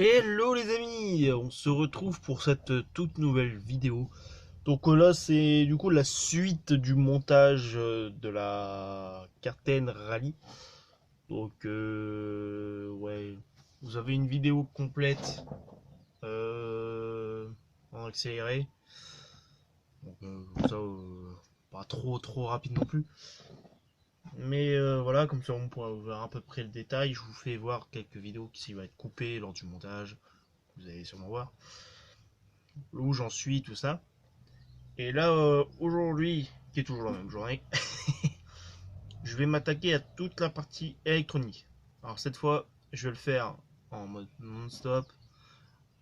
Hello les amis, on se retrouve pour cette toute nouvelle vidéo. Donc là c'est du coup la suite du montage de la Carten Rally. Donc ouais, vous avez une vidéo complète en accéléré. Donc ça pas trop rapide non plus. Mais voilà, comme ça on pourra voir à peu près le détail. Je vous fais voir quelques vidéos qui vont être coupées lors du montage. Vous allez sûrement voir où j'en suis, tout ça. Et là, aujourd'hui, qui est toujours la même journée, je vais m'attaquer à toute la partie électronique. Alors cette fois, je vais le faire en mode non-stop,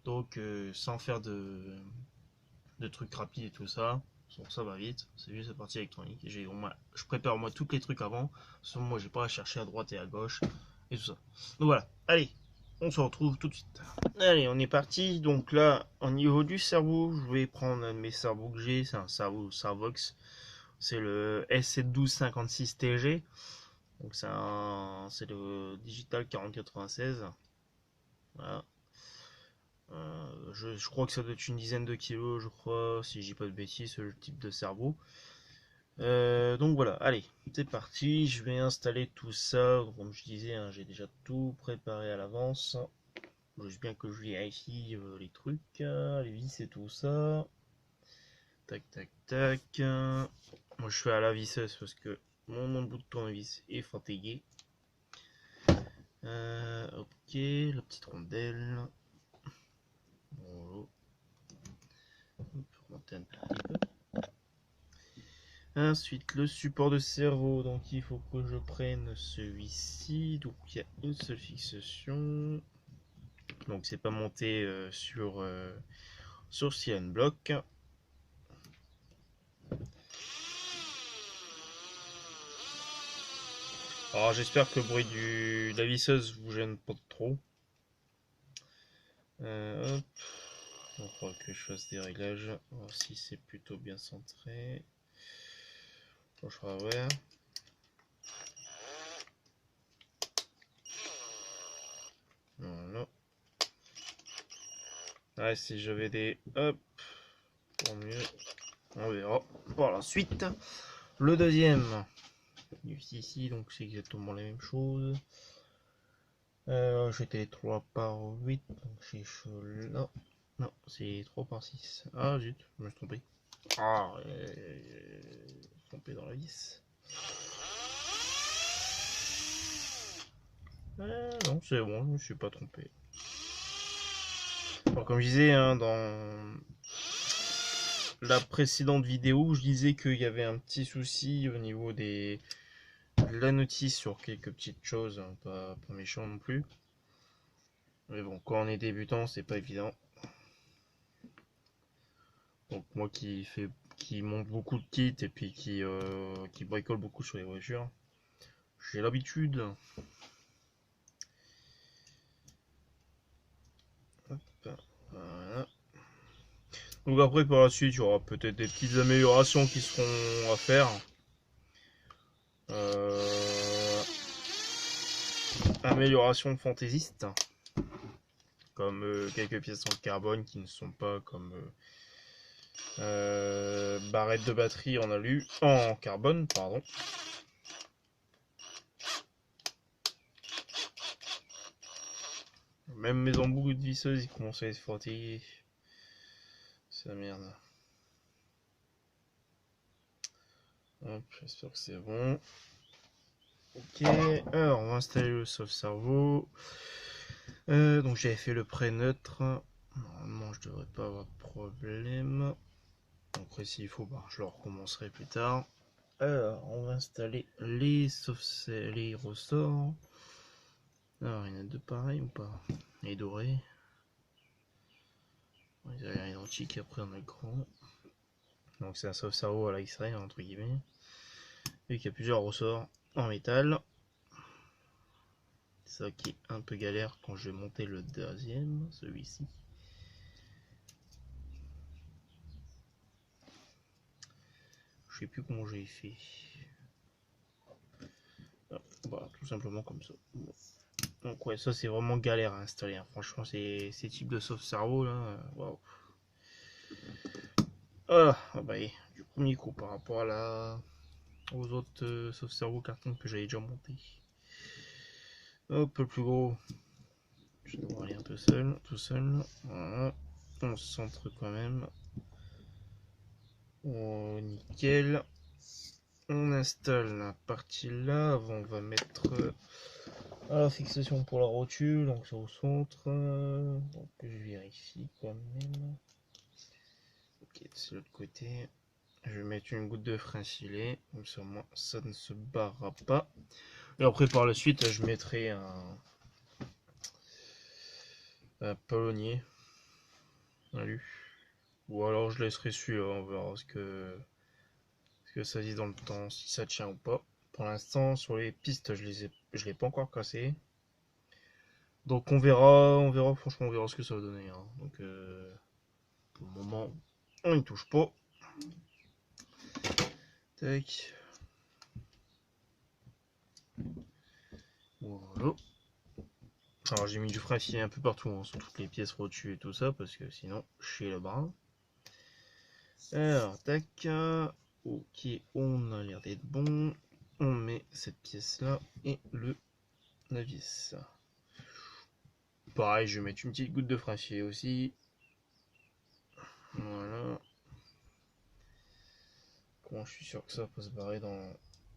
donc sans faire de trucs rapides et tout ça. Bon, ça va vite, c'est juste la partie électronique. Je prépare moi tous les trucs avant, sinon moi j'ai pas à chercher à droite et à gauche et tout ça. Donc voilà, allez, on se retrouve tout de suite. Allez, on est parti. Donc là, au niveau du cerveau, je vais prendre un de mes cerveaux que j'ai, c'est un cerveau Servox. C'est le S71256TG. Donc c'est le Digital 4096. Voilà. Je crois que ça doit être une dizaine de kilos, je crois, si je dis pas de bêtises, ce type de cerveau. Donc voilà, allez, c'est parti. Je vais installer tout ça. Comme je disais, hein, j'ai déjà tout préparé à l'avance. Juste bien que je vérifie les trucs, les vis et tout ça. Tac, tac, tac. Moi, je fais à la visseuse parce que mon bout de tournevis est fatigué. Ok, la petite rondelle. Bon, on peut remonter un petit peu. Ensuite, le support de cerveau. Donc, il faut que je prenne celui-ci. Donc, il y a une seule fixation. Donc, c'est pas monté sur CN Block. Alors, j'espère que le bruit de la visseuse vous gêne pas trop. Hop. On croit que je fasse des réglages. Voir si c'est plutôt bien centré. Bon, je ferai voir. Voilà. Ouais, si j'avais des. Hop. Pour mieux. On verra par la suite. Le deuxième. Ici, donc c'est exactement la même chose. J'étais 3 par 8. Donc j'ai là. Non, c'est 3 par 6. Ah zut, je me suis trompé. Ah, trompé dans la vis. Non, c'est bon, je me suis pas trompé. Alors, comme je disais, hein, dans la précédente vidéo, je disais qu'il y avait un petit souci au niveau de la notice sur quelques petites choses, hein, pas méchant non plus. Mais bon, quand on est débutant, c'est pas évident. Donc moi qui monte beaucoup de kits et puis qui bricole beaucoup sur les voitures, j'ai l'habitude. Hop, voilà. Donc après par la suite, il y aura peut-être des petites améliorations qui seront à faire. Euh, Amélioration fantaisiste, comme quelques pièces en carbone qui ne sont pas comme barrettes de batterie en carbone, pardon. Même mes embouts de visseuse ils commencent à être fatigués. C'est la merde. Hop, j'espère que c'est bon. Ok, alors on va installer le sauve cerveau. Donc j'avais fait le pré-neutre. Normalement je devrais pas avoir de problème. Après s'il faut, bah, je le recommencerai plus tard. Alors on va installer les ressorts. Alors il y en a deux pareils ou pas? Les dorés. Ils ont l'air identiques, après on a le grand. Donc c'est un sauve cerveau à la X-Ray entre guillemets. Vu qu'il y a plusieurs ressorts en métal. C'est ça qui est un peu galère quand je vais monter le deuxième, celui-ci. Je sais plus comment j'ai fait. Ah, bah, tout simplement comme ça. Bon. Donc ouais, ça c'est vraiment galère à installer, hein. Franchement, ces types de soft cerveau là, waouh. Ah, ah bah, du premier coup par rapport aux autres soft cerveau carton que j'avais déjà monté. Hop, le plus gros. Je dois aller un peu seul, tout seul. Voilà. On se centre quand même. Oh, nickel. On installe la partie là. Avant, on va mettre la fixation pour la rotule. Donc, c'est au centre. Donc, je vérifie quand même. Ok, c'est l'autre côté. Je vais mettre une goutte de frein filé. Comme ça, moi, ça ne se barrera pas. Et après, par la suite, je mettrai un palonnier. Salut. Ou alors, je laisserai celui-là. On verra ce que ça dit dans le temps, si ça tient ou pas. Pour l'instant, sur les pistes, je l'ai pas encore cassé. Donc on verra, franchement, on verra ce que ça va donner, hein. Donc pour le moment, on n'y touche pas. Tac. Voilà. Alors j'ai mis du frein filé un peu partout, hein, sur toutes les pièces rotues et tout ça, parce que sinon, je suis le bras. Alors, tac. Ok, on a l'air d'être bon. On met cette pièce là et la vis. Pareil, je vais mettre une petite goutte de frein filé aussi. Voilà. Comment je suis sûr que ça va pas se barrer dans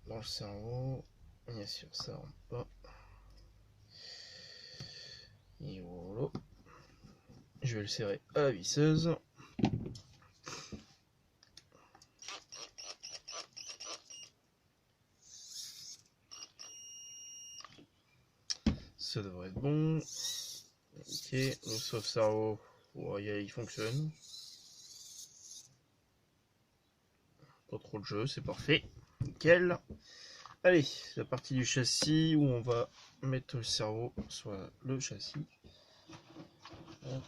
le cerveau. Bien sûr, ça rentre pas. Et voilà. Je vais le serrer à la visseuse. Ça devrait être bon. Ok, le soft cerveau, ouais, il fonctionne. Pas trop de jeu, c'est parfait. Nickel. Allez, la partie du châssis où on va mettre le cerveau sur le châssis. Hop.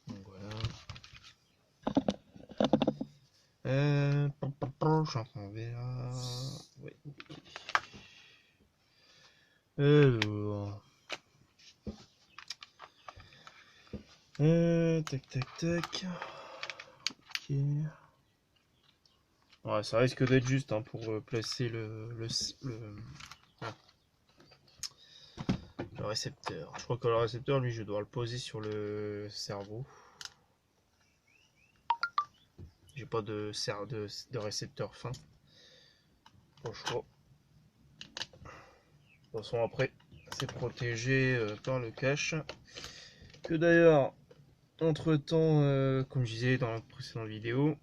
Donc voilà. Je suis en train de ver. Ouais, ok. Alors. Tac tac tac. Ok. Ouais, ça risque d'être juste, hein, pour placer ah, le récepteur. Je crois que le récepteur, lui, je dois le poser sur le cerveau. J'ai pas de récepteur fin. Pas le choix. De toute façon, après, c'est protégé par le cache. Que d'ailleurs, entre temps, comme je disais dans la précédente vidéo,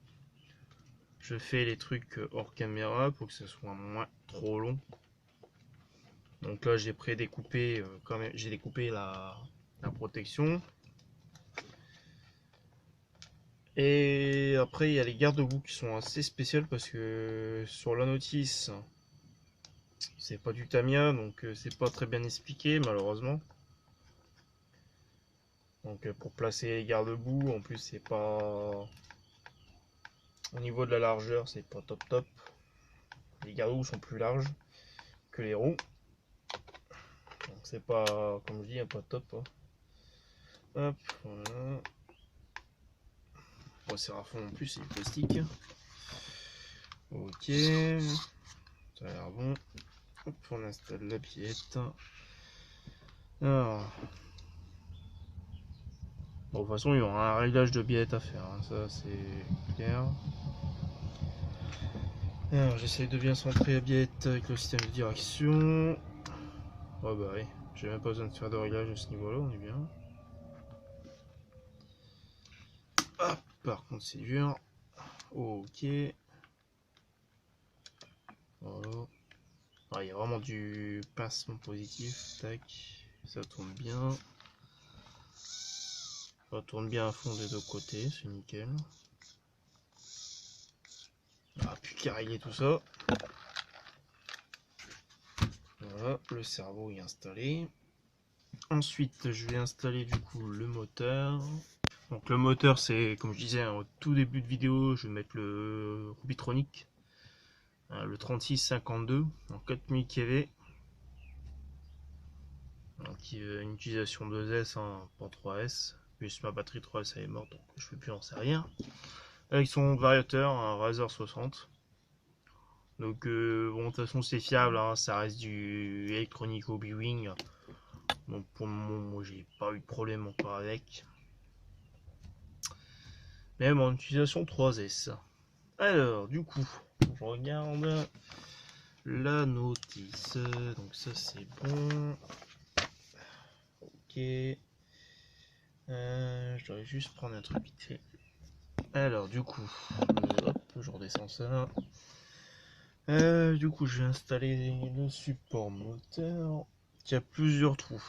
je fais les trucs hors caméra pour que ce soit moins trop long. Donc là, j'ai prédécoupé quand même, j'ai découpé la protection. Et après, il y a les garde-boue qui sont assez spéciales parce que sur la notice, c'est pas du Tamiya, donc c'est pas très bien expliqué malheureusement. Donc pour placer les garde-boue, en plus c'est pas au niveau de la largeur, c'est pas top top. Les garde-boue sont plus larges que les roues, donc c'est pas, comme je dis, pas top, hein. Hop, voilà. Bon, c'est à fond en plus, c'est du plastique. Ok, ça a l'air bon. Hop, on installe la pièce. Alors, bon, de toute façon, il y aura un réglage de billette à faire, hein, ça c'est clair. Alors, j'essaye de bien centrer la billette avec le système de direction. Oh bah oui, j'ai même pas besoin de faire de réglage à ce niveau-là, on est bien. Hop, par contre, c'est dur. Ok. Voilà. Ah, il y a vraiment du pincement positif. Tac, ça tourne bien. Ça tourne bien à fond des deux côtés, c'est nickel. Ah, plus qu'à régler tout ça. Voilà, le cerveau est installé. Ensuite, je vais installer du coup le moteur. Donc le moteur, c'est comme je disais, hein, au tout début de vidéo, je vais mettre le Rubitronic, le 3652 en 4000 kV. Donc une utilisation 2S, hein, pas 3S. Plus ma batterie 3S elle est morte, donc je peux plus en servir. Avec son variateur, un Razer 60. Donc bon, de toute façon c'est fiable, hein, ça reste du Electronic Hobby Wing. Donc pour le moment, moi j'ai pas eu de problème encore avec. Même en utilisation 3S. Alors, du coup, je regarde la notice. Donc ça c'est bon. Ok. Je dois juste prendre un truc vite fait. Alors, du coup, hop, je redescends ça. Du coup, je vais installer le support moteur qui a plusieurs trous.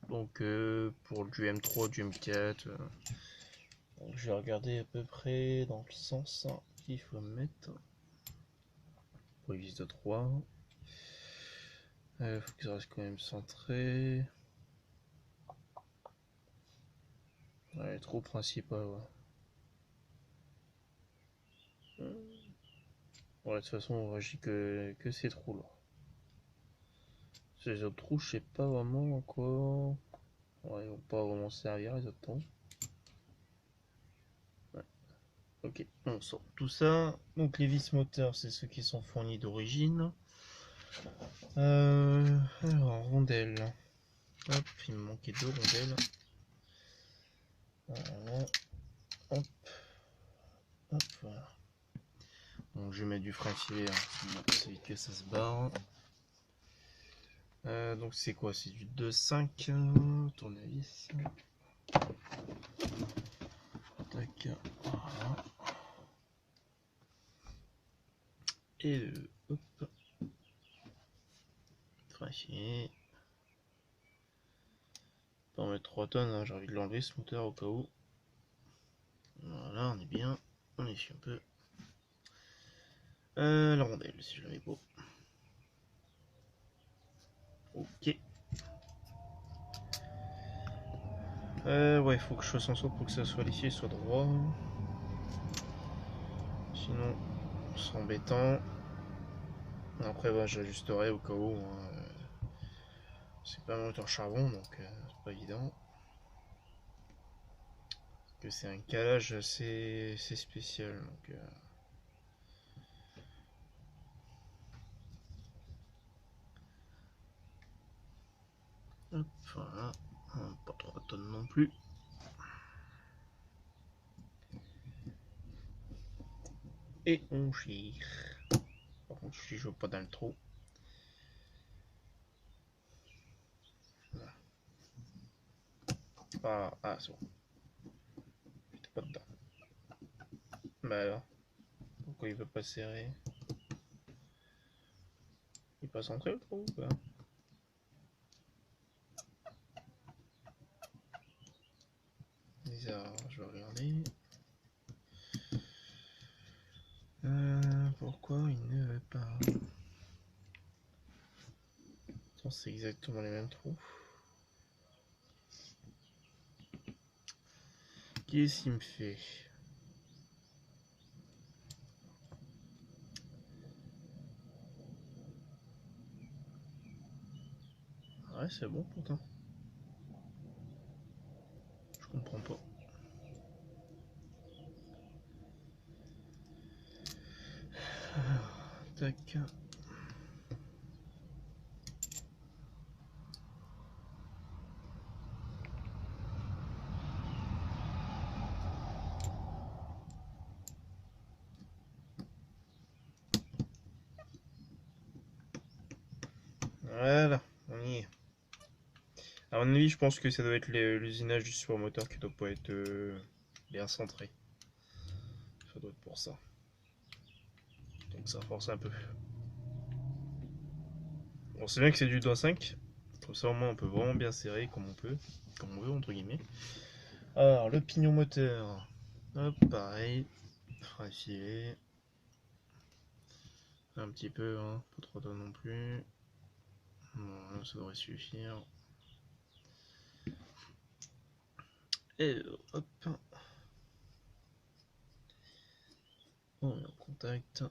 Donc, pour du M3, du M4. Donc, je vais regarder à peu près dans le sens qu'il faut mettre. Pour les vis de 3. Faut que ça reste quand même centré. Ouais, les trous principaux, ouais. Ouais, de toute façon, on réagit que ces trous-là. Ces autres trous, je sais pas vraiment à quoi. Ouais, ils vont pas vraiment servir les autres trous. Ouais. Ok, on sort tout ça. Donc les vis moteurs, c'est ceux qui sont fournis d'origine. Alors, rondelles. Hop, il me manquait 2 rondelles. Voilà. Hop, hop, voilà. Donc je vais mettre du frein filet, hein. C'est vite que ça se barre. Donc c'est quoi? C'est du 2.5 tournevis. Tac, voilà. Et le hop, frein filet. On va mettre 3 tonnes, hein. J'ai envie de l'enlever ce moteur au cas où. Voilà, on est bien. On essuie un peu. La rondelle, si je l'avais pas. Ok. Ouais, faut que je fasse en sorte pour que ça soit lissé, soit droit. Sinon, c'est embêtant. Après, bah, j'ajusterai au cas où, hein. C'est pas un moteur charbon, donc c'est pas évident. Parce que c'est un calage assez spécial. Donc, hop, voilà. Pas 3 tonnes non plus. Et on gire. Par contre, je joue pas dans le trou. Ah, c'est bon. J'étais pas dedans. Bah alors, pourquoi il veut pas serrer? Il passe centré le trou ou pas? Bizarre, je vais regarder. Pourquoi il ne veut pas? C'est exactement les mêmes trous. Qu'est-ce qu'il me fait? Ouais, c'est bon pourtant. Je comprends pas. Tac. Voilà, on y est. À mon avis, je pense que ça doit être l'usinage du support moteur qui doit pas être bien centré. Ça doit être pour ça. Donc ça force un peu. Bon, c'est bien que c'est du 2.5. Comme ça, au moins, on peut vraiment bien serrer comme on peut. Comme on veut, entre guillemets. Alors, le pignon moteur. Hop, pareil. Frein filet. Un petit peu, hein. Pas trop tôt non plus. Voilà, ça devrait suffire. Et hop. On est en contact.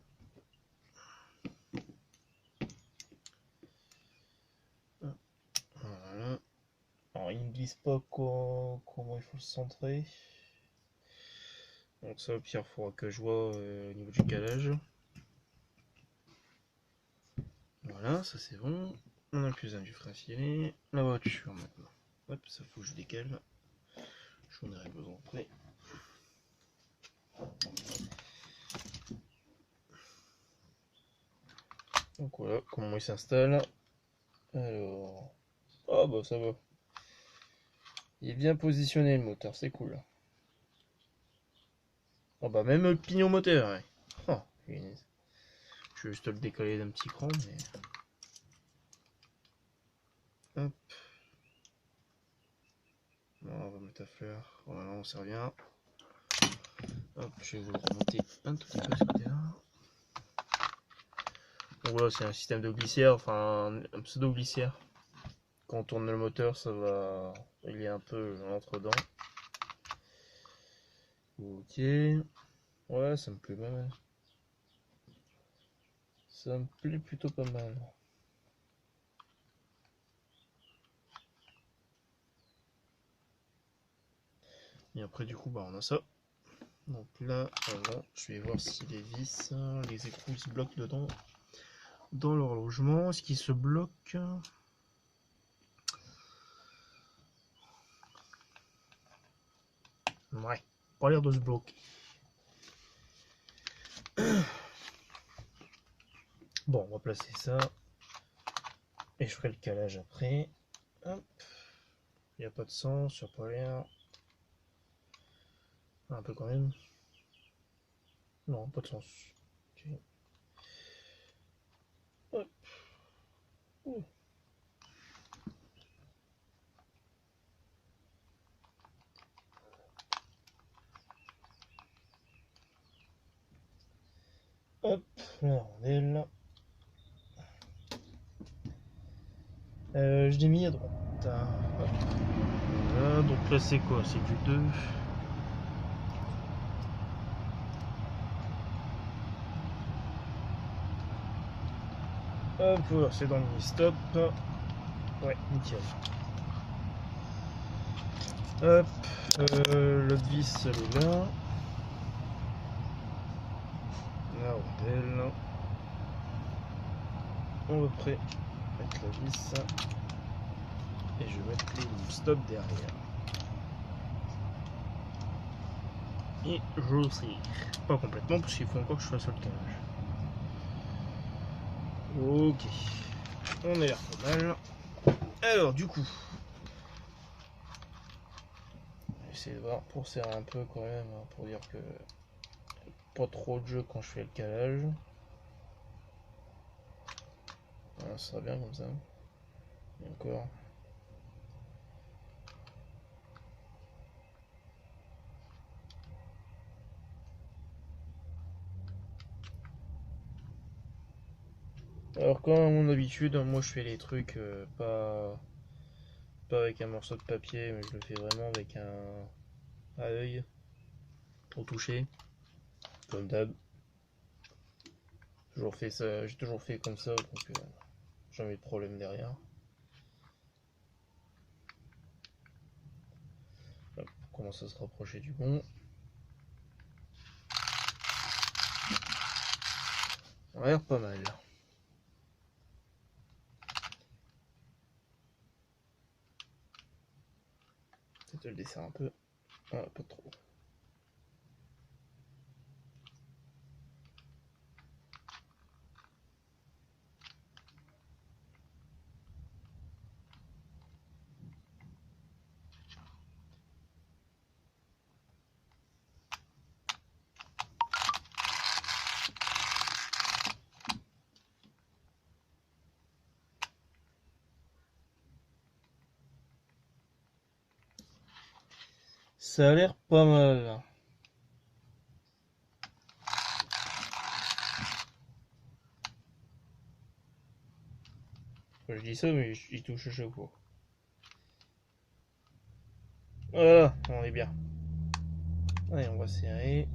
Voilà. Alors, ils me disent pas comment il faut le centrer. Donc ça, au pire, il faudra que je vois au niveau du calage. Voilà, ça c'est bon. On a plus un du frein filé. La voiture maintenant. Hop, ça faut que je décale. J'en aurai besoin après. Donc voilà, comment il s'installe. Alors... Oh bah ça va. Il est bien positionné le moteur, c'est cool. Oh bah même le pignon moteur, ouais. Oh, punaise. Je vais juste le décoller d'un petit cran, mais... Hop. Bon, on va mettre à fleur. Voilà, on sert bien. Hop, je vais vous le remonter un tout petit peu ce côté-là. Donc voilà, c'est un système de glissière, enfin un pseudo glissière. Quand on tourne le moteur, ça va... Il est un peu entre-dedans. Ok. Ouais, ça me plaît pas mal. Ça me plaît plutôt pas mal. Et après du coup, bah on a ça. Donc là, avant, je vais voir si les vis, les écrous se bloquent dedans. Dans l'horlogement, est-ce qu'ils se bloquent? Ouais, pas l'air de se bloquer. Bon, on va placer ça. Et je ferai le calage après. Hop. Il n'y a pas de sens, il n'y a pas l'air. Un peu quand même. Non, pas de sens. Okay. Hop. Ouh. Hop, la rondelle. Je l'ai mis à droite. Hop. Voilà, donc là c'est quoi? C'est du 2. Hop, voilà, c'est dans le mini-stop. Ouais, nickel. Hop, l'autre vis elle est là. La rondelle. On va prêt mettre la vis. Et je vais mettre le stop derrière. Et je serre. Pas complètement parce qu'il faut encore que je fasse le calage. Ok. On a l'air pas mal. Alors du coup. Essayer de voir pour serrer un peu quand même. Pour dire que pas trop de jeu quand je fais le calage. Voilà, ça sera bien comme ça. Et encore. Alors comme à mon habitude, moi je fais les trucs pas avec un morceau de papier, mais je le fais vraiment avec un œil au toucher, comme d'hab. Toujours fait ça, j'ai toujours fait comme ça, donc jamais de problème derrière. Hop, on commence à se rapprocher du bon. Ça a l'air pas mal. Peut-être le desserre un peu. Ah, pas trop. Ça a l'air pas mal. Je dis ça, mais il touche à chaque fois. Voilà, on est bien. Allez, on va serrer.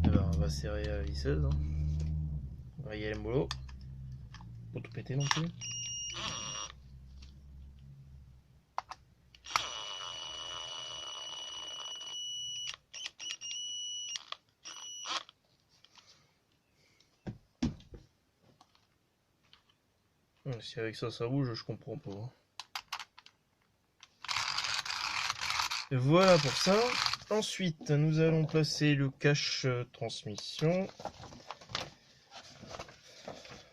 Alors, on va serrer la visseuse. On va y aller mollo. Pas tout péter non plus. Si avec ça ça bouge, je comprends pas. Et voilà pour ça. Ensuite, nous allons placer le cache transmission.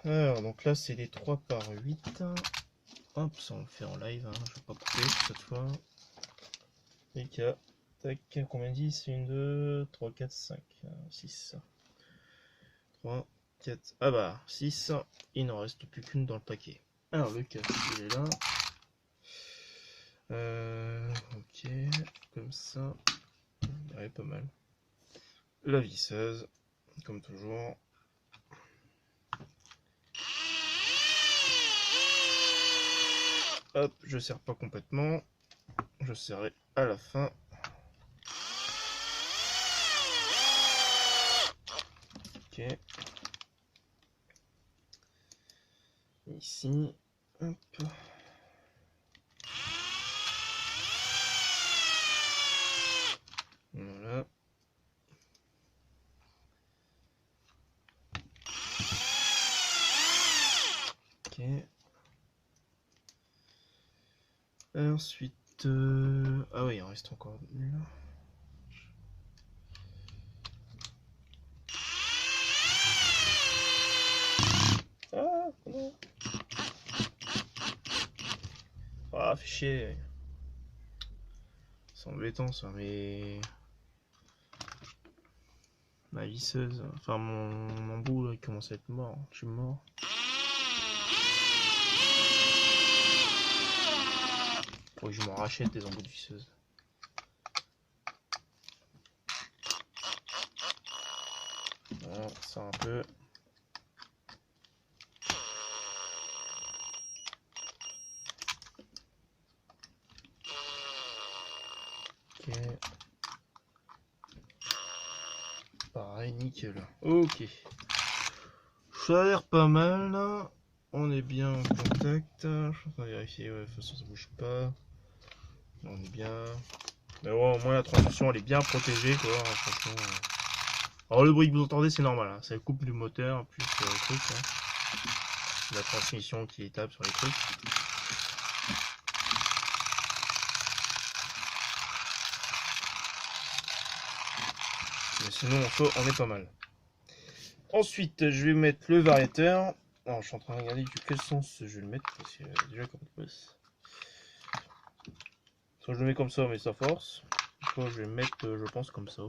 Alors, donc là, c'est des 3 par 8. Hop, ça on le fait en live, hein. Je vais pas couper cette fois. Et qu'il tac, combien dit? C'est 1, 2, 3, 4, 5, 6. 3, 4, ah bah, 6. Il n'en reste plus qu'une dans le paquet. Alors, le cache, il est là. Ok, comme ça. Ouais, pas mal. La visseuse, comme toujours. Hop, je serre pas complètement. Je serrai à la fin. Ok. Ici. Hop. Voilà. Ok. Ensuite, ah oui, il en reste encore une. Ah non. Ah, fait chier. C'est embêtant ça, mais ma visseuse, enfin mon bout là, il commence à être mort. Je suis mort. Faut que je m'en rachète des embouts de visseuse. Voilà, ça un peu. Ok. Pareil, nickel. Ok. Ça a l'air pas mal là. On est bien en contact. Je suis en train de vérifier. Ouais, de toute façon, ça bouge pas. On est bien. Mais ouais, au moins la transmission elle est bien protégée quoi. Franchement. Alors le bruit que vous entendez c'est normal. Hein. C'est le couple du moteur plus le truc. Hein. La transmission qui tape sur les trucs. Mais sinon on est pas mal. Ensuite je vais mettre le variateur. Alors je suis en train de regarder du quel sens je vais le mettre parce que déjà comment il passe. Soit je le mets comme ça mais ça force. Soit je vais le mettre je pense comme ça.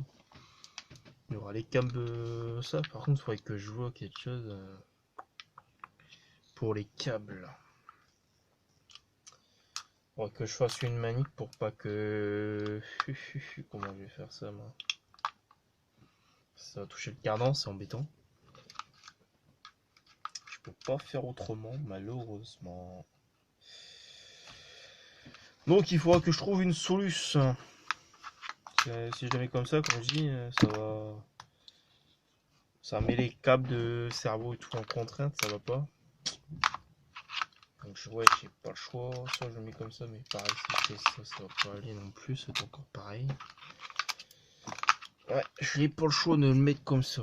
Il y aura les câbles ça par contre il faudrait que je vois quelque chose pour les câbles. Il faudrait que je fasse une manip pour pas que... Comment je vais faire ça moi? Ça va toucher le cardan, c'est embêtant. Je peux pas faire autrement, malheureusement. Donc il faudra que je trouve une solution. Si je le mets comme ça, comme je dis, ça met les câbles de cerveau et tout en contrainte, ça va pas. Donc ouais, j'ai pas le choix. Soit je le mets comme ça, mais pareil, si je fais ça, ça va pas aller non plus, c'est encore pareil. Ouais, je n'ai pas le choix de le mettre comme ça.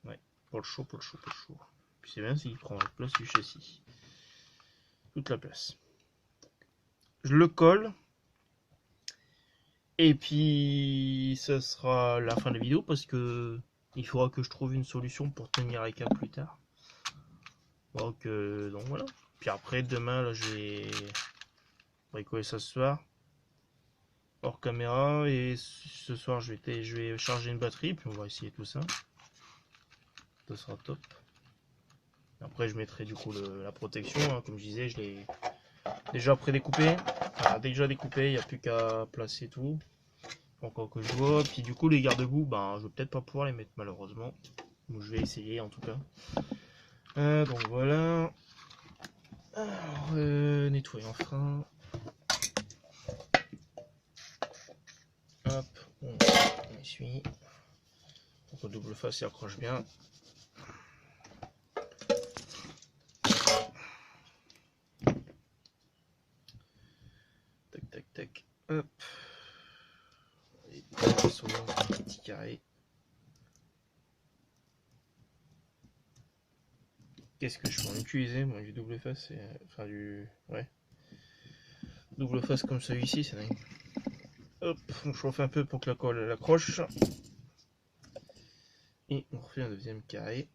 Ouais, pas le choix, pas le choix, pas le choix. Puis c'est bien s'il prend la place du châssis. Toute la place. Je le colle. Et puis ça sera la fin de la vidéo parce que il faudra que je trouve une solution pour tenir les câbles plus tard. Donc voilà. Puis après demain là je vais bricoler ça ce soir. Hors caméra et ce soir je vais charger une batterie puis on va essayer tout ça. Ça sera top. Après je mettrai du coup la protection, hein. Comme je disais, je l'ai déjà prédécoupé. Enfin, déjà découpé, il n'y a plus qu'à placer tout. Encore que je vois. Puis du coup les garde-boue, ben je vais peut-être pas pouvoir les mettre malheureusement. Donc je vais essayer en tout cas. Donc voilà. Alors nettoyant frein. Hop, on essuie. Donc au double face il accroche bien. Tac tac tac. Hop. Et sur un petit carré. Ok, qu'est-ce que je peux en utiliser? Moi, du double face, enfin du... Ouais. Double face comme celui-ci, c'est dingue. Hop, on chauffe un peu pour que la colle accroche. Et on refait un deuxième carré.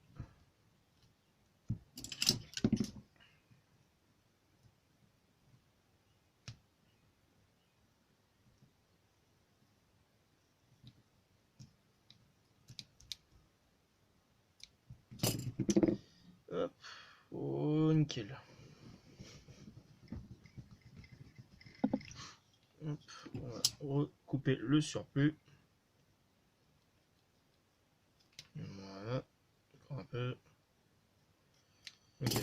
Hop, oh nickel. Hop, on va recouper le surplus. Voilà, encore un peu. Nickel.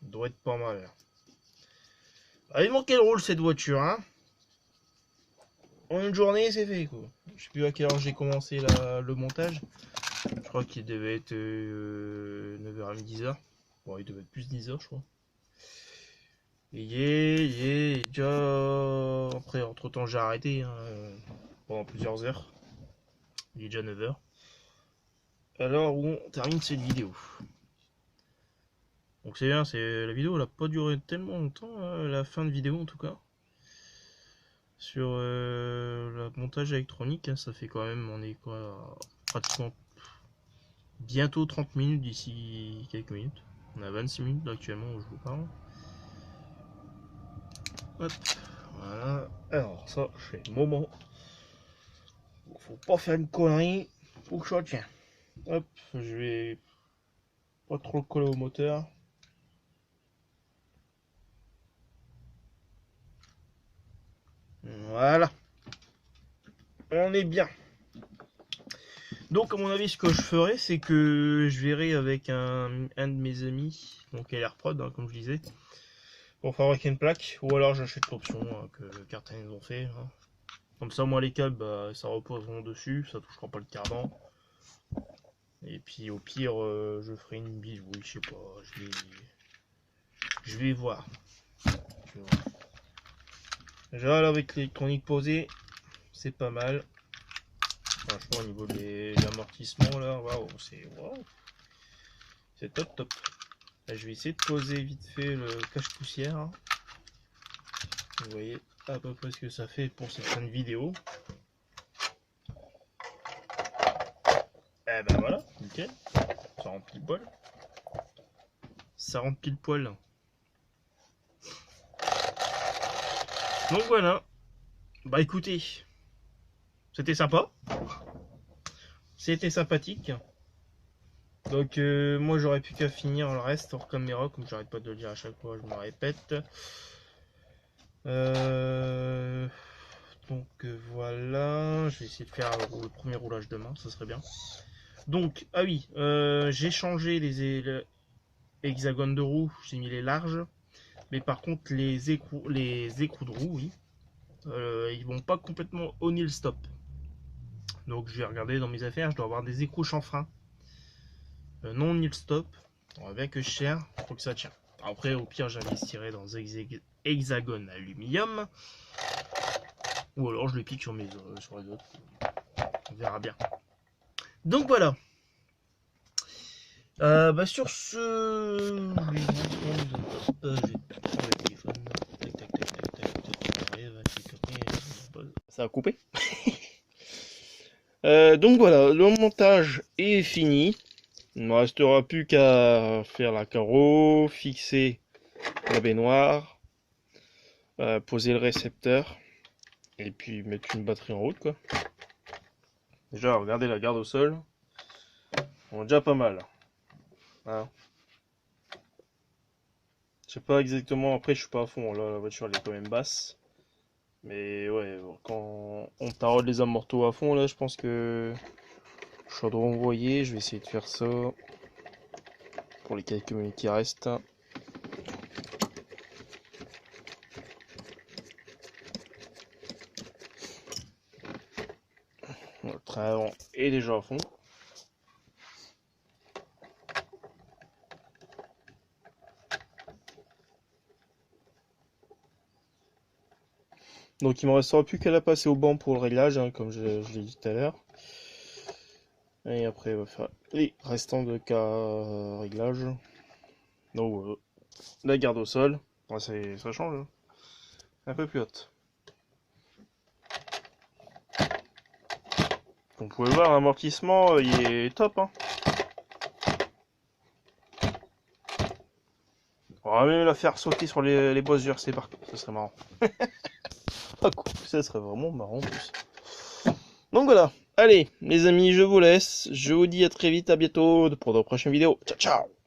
Doit être pas mal. Allez, dans quel rôle cette voiture, hein? En une journée, c'est fait quoi. Je sais plus à quelle heure j'ai commencé le montage. Je crois qu'il devait être 9h30, 10h. Bon, il devait être plus 10h, je crois. Et déjà. Après, entre temps, j'ai arrêté hein, pendant plusieurs heures. Il est déjà 9h. Alors, on termine cette vidéo. Donc, c'est bien, la vidéo elle a pas duré tellement longtemps, hein, la fin de vidéo en tout cas. Sur le montage électronique, hein, ça fait quand même, on est quoi, pratiquement bientôt 30 minutes d'ici quelques minutes. On a 26 minutes actuellement où je vous parle. Hop, voilà. Alors ça, c'est le moment. Faut pas faire une connerie. Faut que je retiens. Hop, je vais pas trop coller au moteur. Voilà. On est bien. Donc à mon avis ce que je ferai c'est que je verrai avec un de mes amis, donc LR-Prod hein, comme je disais, pour fabriquer une plaque, ou alors j'achète l'option hein, que Cartan ils ont fait. Hein. Comme ça moi les câbles bah, ça reposeront dessus, ça touchera pas le cardan. Et puis au pire je ferai une bise, oui je sais pas, je vais voir. Déjà là avec l'électronique posée, c'est pas mal. Franchement au niveau des amortissements là, waouh, c'est top top. Là, je vais essayer de poser vite fait le cache-poussière. Vous voyez à peu près ce que ça fait pour cette fin de vidéo. Et ben voilà, nickel. Ça rentre pile poil. Ça rentre pile poil. Donc voilà. Bah écoutez, c'était sympa. C'était sympathique. Donc moi j'aurais plus qu'à finir le reste hors caméra, comme j'arrête pas de le dire à chaque fois, je me répète. Donc voilà, je vais essayer de faire le premier roulage demain, ça serait bien. Donc, ah oui, j'ai changé les hexagones de roue, j'ai mis les larges. Mais par contre, les écrous de roue, oui, ils vont pas complètement au nil stop. Donc je vais regarder dans mes affaires, je dois avoir des écrous chanfrein non nil stop. On va bien que je cherche pour que ça tient. Après, au pire, j'investirai dans hexagone aluminium. Ou alors je les pique sur les autres. On verra bien. Donc voilà. Bah sur ce, ça a coupé. Donc voilà, le montage est fini. Il ne me restera plus qu'à faire la carreau, fixer la baignoire, poser le récepteur et puis mettre une batterie en route quoi. Déjà regardez la garde au sol, on est déjà pas mal. Hein. Je sais pas exactement, après je suis pas à fond, là la voiture elle est quand même basse. Mais ouais, quand on taraude les amortos à fond là, je pense que je suis en train d'envoyer, je vais essayer de faire ça pour les quelques minutes qui restent. Le train avant est déjà à fond. Donc il me restera plus qu'à la passer au banc pour le réglage, hein, comme je l'ai dit tout à l'heure. Et après on va faire les restants de cas réglage. Donc la garde au sol, ouais, ça change, hein. Un peu plus haute. Vous pouvez voir, l'amortissement, il est top, hein. On va même la faire sauter sur les bosses c'est par contre, ça serait marrant. Ah cool, ça serait vraiment marrant en plus. Donc voilà, allez les amis, je vous laisse, je vous dis à très vite, à bientôt pour de prochaines vidéos. Ciao ciao.